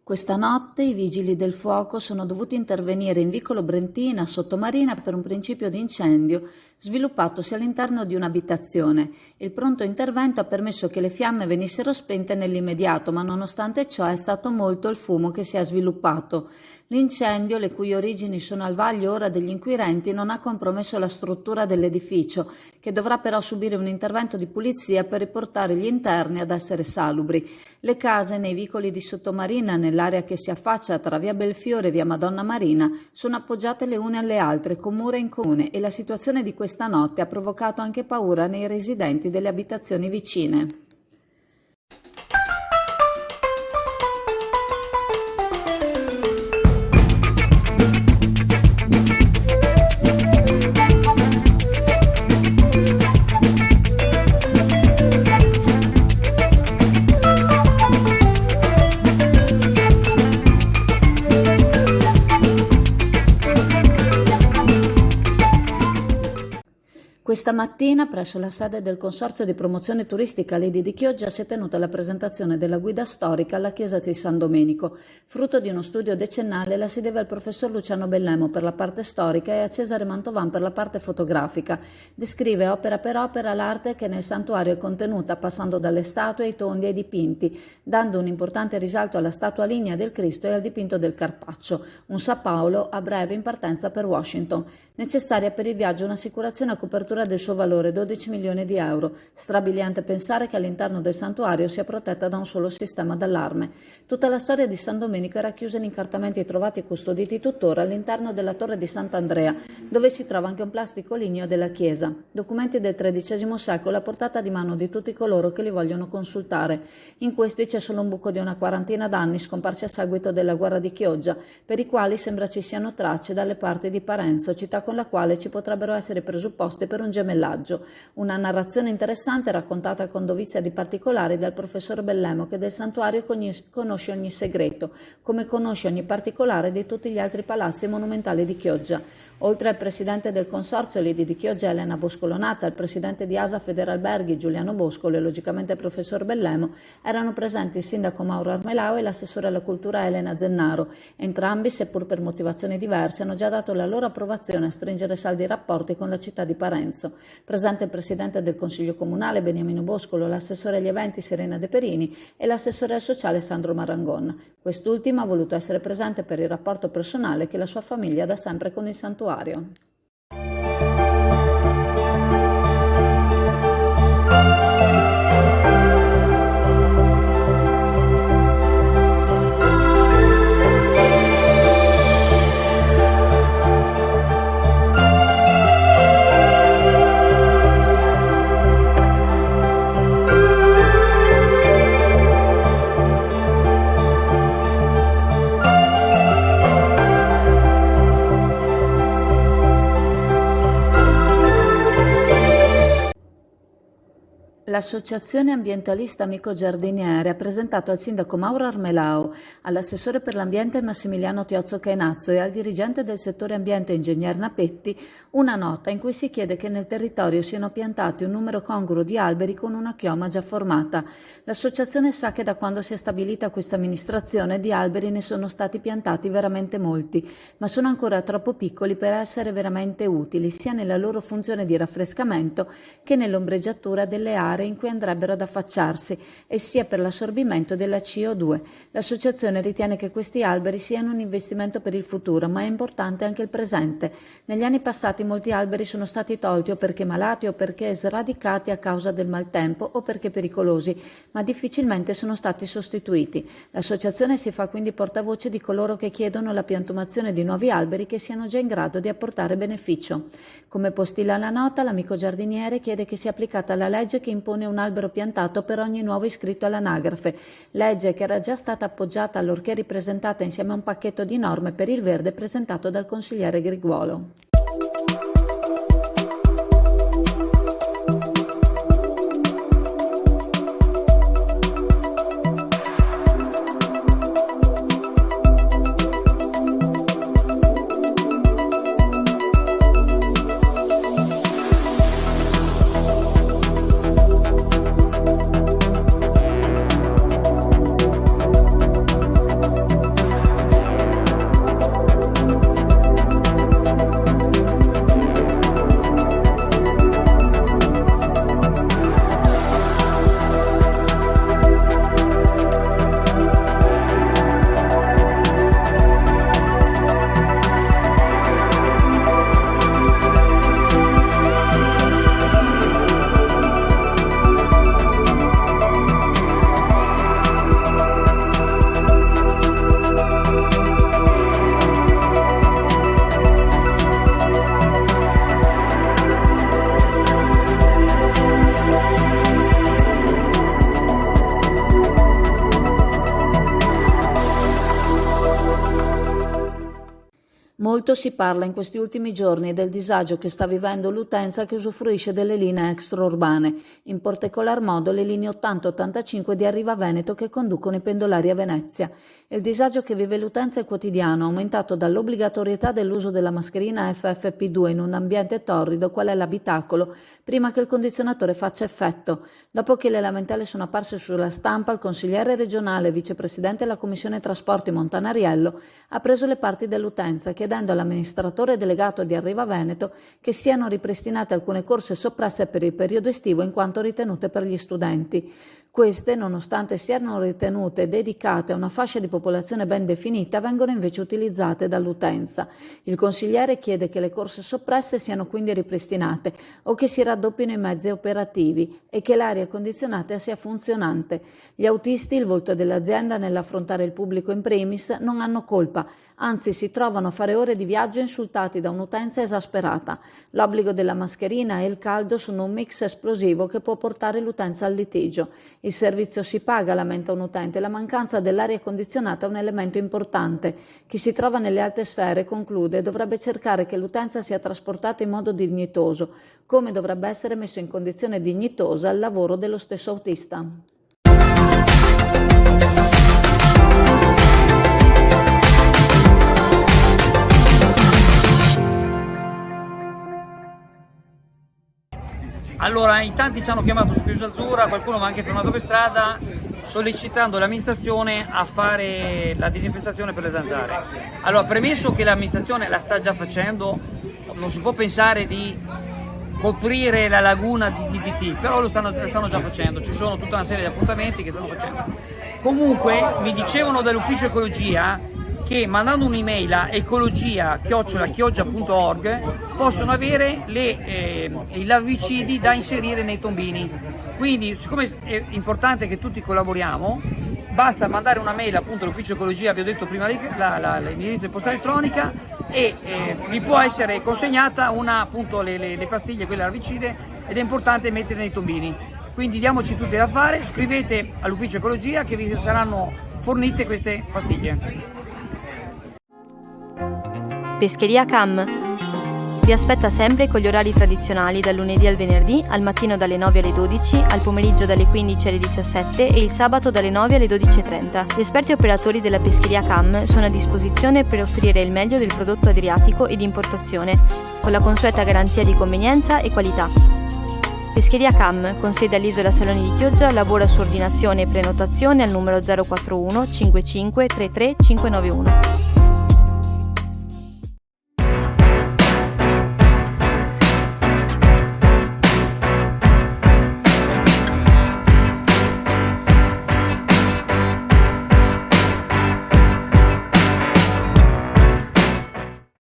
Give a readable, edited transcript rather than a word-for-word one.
Questa notte i vigili del fuoco sono dovuti intervenire in vicolo Brentina, Sottomarina, per un principio di incendio sviluppatosi all'interno di un'abitazione. Il pronto intervento ha permesso che le fiamme venissero spente nell'immediato, ma nonostante ciò è stato molto il fumo che si è sviluppato. L'incendio, le cui origini sono al vaglio ora degli inquirenti, non ha compromesso la struttura dell'edificio, che dovrà però subire un intervento di pulizia per riportare gli interni ad essere salubri. Le case nei vicoli di Sottomarina, nell'area che si affaccia tra via Belfiore e via Madonna Marina, sono appoggiate le une alle altre con mura in comune e la situazione di questa notte ha provocato anche paura nei residenti delle abitazioni vicine. Questa mattina, presso la sede del Consorzio di Promozione Turistica Lidi di Chioggia, si è tenuta la presentazione della guida storica alla chiesa di San Domenico. Frutto di uno studio decennale, la si deve al professor Luciano Bellemo per la parte storica e a Cesare Mantovan per la parte fotografica. Descrive opera per opera l'arte che nel santuario è contenuta, passando dalle statue ai tondi ai dipinti, dando un importante risalto alla statua lignea del Cristo e al dipinto del Carpaccio, un San Paolo a breve in partenza per Washington. Necessaria per il viaggio un'assicurazione a copertura del suo valore 12 milioni di euro. Strabiliante pensare che all'interno del santuario sia protetta da un solo sistema d'allarme. Tutta la storia di San Domenico è racchiusa in incartamenti trovati e custoditi tuttora all'interno della torre di Sant'Andrea, dove si trova anche un plastico ligneo della chiesa. Documenti del XIII secolo a portata di mano di tutti coloro che li vogliono consultare. In questi c'è solo un buco di una quarantina d'anni scomparsi a seguito della guerra di Chioggia, per i quali sembra ci siano tracce dalle parti di Parenzo, città con la quale ci potrebbero essere presupposti per un gemellaggio. Una narrazione interessante raccontata con dovizia di particolari dal professor Bellemo, che del santuario conosce ogni segreto, come conosce ogni particolare di tutti gli altri palazzi monumentali di Chioggia. Oltre al presidente del consorzio Lidi di Chioggia Elena Boscolonata, al presidente di ASA Federalberghi Giuliano Boscolo e logicamente il professor Bellemo, erano presenti il sindaco Mauro Armelao e l'assessore alla cultura Elena Zennaro. Entrambi, seppur per motivazioni diverse, hanno già dato la loro approvazione a stringere saldi rapporti con la città di Parenzo. Presente il presidente del Consiglio Comunale Beniamino Boscolo, l'assessore agli eventi Serena De Perini e l'assessore al sociale Sandro Marangon. Quest'ultimo ha voluto essere presente per il rapporto personale che la sua famiglia ha da sempre con il santuario. L'Associazione Ambientalista Amico Giardiniere ha presentato al sindaco Mauro Armelao, all'assessore per l'ambiente Massimiliano Tiozzo Cainazzo e al dirigente del settore ambiente Ingegner Napetti una nota in cui si chiede che nel territorio siano piantati un numero congruo di alberi con una chioma già formata. L'associazione sa che da quando si è stabilita questa amministrazione di alberi ne sono stati piantati veramente molti, ma sono ancora troppo piccoli per essere veramente utili, sia nella loro funzione di raffrescamento che nell'ombreggiatura delle aree in cui andrebbero ad affacciarsi e sia per l'assorbimento della CO2. L'associazione ritiene che questi alberi siano un investimento per il futuro, ma è importante anche il presente. Negli anni passati molti alberi sono stati tolti o perché malati o perché sradicati a causa del maltempo o perché pericolosi, ma difficilmente sono stati sostituiti. L'associazione si fa quindi portavoce di coloro che chiedono la piantumazione di nuovi alberi che siano già in grado di apportare beneficio. Come postilla la nota, l'amico giardiniere chiede che sia applicata la legge che impone un albero piantato per ogni nuovo iscritto all'anagrafe, legge che era già stata appoggiata allorché ripresentata insieme a un pacchetto di norme per il verde presentato dal consigliere Griguolo. Molto si parla in questi ultimi giorni del disagio che sta vivendo l'utenza che usufruisce delle linee extraurbane, in particolar modo le linee 80-85 di Arriva Veneto che conducono i pendolari a Venezia. Il disagio che vive l'utenza è quotidiano, aumentato dall'obbligatorietà dell'uso della mascherina FFP2 in un ambiente torrido qual è l'abitacolo, prima che il condizionatore faccia effetto. Dopo che le lamentele sono apparse sulla stampa, il consigliere regionale e vicepresidente della Commissione Trasporti Montanariello ha preso le parti dell'utenza, chiedendo all'amministratore delegato di Arriva Veneto che siano ripristinate alcune corse soppresse per il periodo estivo in quanto ritenute per gli studenti. Queste, nonostante siano ritenute dedicate a una fascia di popolazione ben definita, vengono invece utilizzate dall'utenza. Il consigliere chiede che le corse soppresse siano quindi ripristinate o che si raddoppino i mezzi operativi e che l'aria condizionata sia funzionante. Gli autisti, il volto dell'azienda nell'affrontare il pubblico in primis, non hanno colpa, anzi si trovano a fare ore di viaggio insultati da un'utenza esasperata. L'obbligo della mascherina e il caldo sono un mix esplosivo che può portare l'utenza al litigio. Il servizio si paga, lamenta un utente, la mancanza dell'aria condizionata è un elemento importante. Chi si trova nelle alte sfere, conclude, dovrebbe cercare che l'utenza sia trasportata in modo dignitoso, come dovrebbe essere messo in condizione dignitosa il lavoro dello stesso autista. Allora, in tanti ci hanno chiamato su Chiusa Azzurra, qualcuno mi ha anche fermato per strada sollecitando l'amministrazione a fare la disinfestazione per le zanzare. Allora, premesso che l'amministrazione la sta già facendo, non si può pensare di coprire la laguna di DDT, però lo stanno già facendo, ci sono tutta una serie di appuntamenti che stanno facendo. Comunque mi dicevano dall'ufficio ecologia che mandando un'email a ecologia@chioggia.org possono avere i larvicidi da inserire nei tombini. Quindi, siccome è importante che tutti collaboriamo, basta mandare una mail appunto all'ufficio ecologia, vi ho detto prima l'indirizzo di posta elettronica, e vi può essere consegnata appunto le pastiglie, quelle larvicide, ed è importante metterle nei tombini. Quindi diamoci tutti da fare, scrivete all'ufficio ecologia che vi saranno fornite queste pastiglie. Pescheria Cam vi aspetta sempre con gli orari tradizionali dal lunedì al venerdì, al mattino dalle 9 alle 12, al pomeriggio dalle 15 alle 17 e il sabato dalle 9 alle 12:30. Gli esperti operatori della Pescheria Cam sono a disposizione per offrire il meglio del prodotto adriatico e di importazione, con la consueta garanzia di convenienza e qualità. Pescheria Cam, con sede all'Isola Saloni di Chioggia, lavora su ordinazione e prenotazione al numero 041 55 33 591.